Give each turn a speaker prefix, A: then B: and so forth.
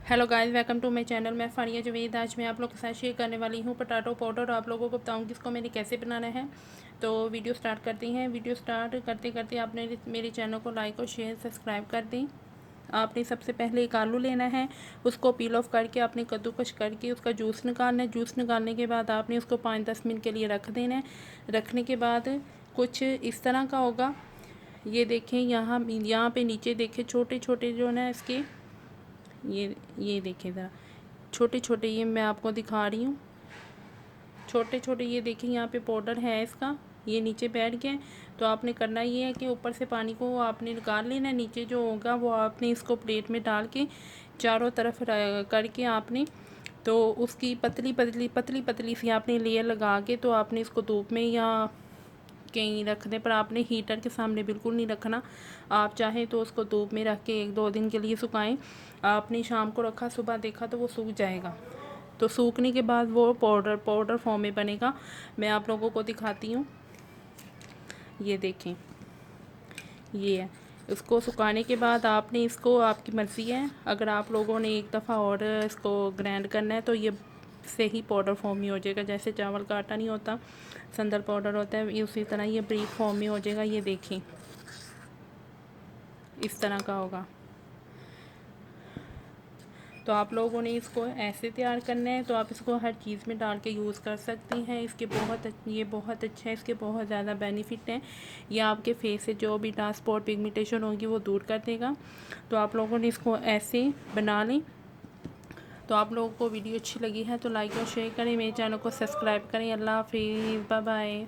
A: Hello guys, welcome to my channel. मैं फ़ानिया जवेद। आज मैं आप लोग के साथ शेयर करने वाली हूँ पोटैटो पाउडर। आप लोगों को बताऊँगी इसको मैंने कैसे बनाना है। तो वीडियो स्टार्ट करते हैं। वीडियो स्टार्ट करते करते आपने मेरे चैनल को लाइक और शेयर सब्सक्राइब कर दें। आपने सबसे पहले एक आलू लेना है, उसको पील ऑफ करके आपने कद्दूकस करके उसका जूस निकालना है। जूस निकालने के बाद आपने उसको 5-10 मिनट के लिए रख देना है। रखने के बाद कुछ इस तरह का होगा। ये देखें, यहाँ पे नीचे देखें, छोटे छोटे जो ना इसके ये देखें ज़रा, छोटे छोटे ये मैं आपको दिखा रही हूँ। छोटे छोटे ये देखें, यहाँ पे पाउडर है इसका, ये नीचे बैठ गया है। तो आपने करना ये है कि ऊपर से पानी को आपने निकाल लेना है। नीचे जो होगा वो आपने इसको प्लेट में डाल के चारों तरफ करके आपने तो उसकी पतली पतली पतली पतली सी आपने लेयर लगा के तो आपने इसको धूप में या कहीं रख दें, पर आपने हीटर के सामने बिल्कुल नहीं रखना। आप चाहें तो उसको धूप में रख के 1-2 दिन के लिए सुखाएं। आपने शाम को रखा, सुबह देखा तो वो सूख जाएगा। तो सूखने के बाद वो पाउडर फॉर्म में बनेगा। मैं आप लोगों को दिखाती हूँ। ये देखें, ये है। इसको सुखाने के बाद आपने इसको, आपकी मर्ज़ी है, अगर आप लोगों ने एक दफ़ा और इसको ग्राइंड करना है तो ये से ही पाउडर फॉर्म में हो जाएगा। जैसे चावल का आटा नहीं होता, संदल पाउडर होता है, ये उसी तरह ये ब्रीक फॉर्म में हो जाएगा। ये देखें, इस तरह का होगा। तो आप लोगों ने इसको ऐसे तैयार करना है। तो आप इसको हर चीज़ में डाल के यूज़ कर सकती हैं। ये बहुत अच्छा है, इसके बहुत ज़्यादा बेनिफिट हैं। ये आपके फेस से जो भी डार्क स्पॉट पिगमेंटेशन होगी वो दूर कर देगा। तो आप लोगों ने इसको ऐसे बना लें। तो आप लोगों को वीडियो अच्छी लगी है तो लाइक और शेयर करें, मेरे चैनल को सब्सक्राइब करें। अल्लाह हाफिज़, बाय बाय।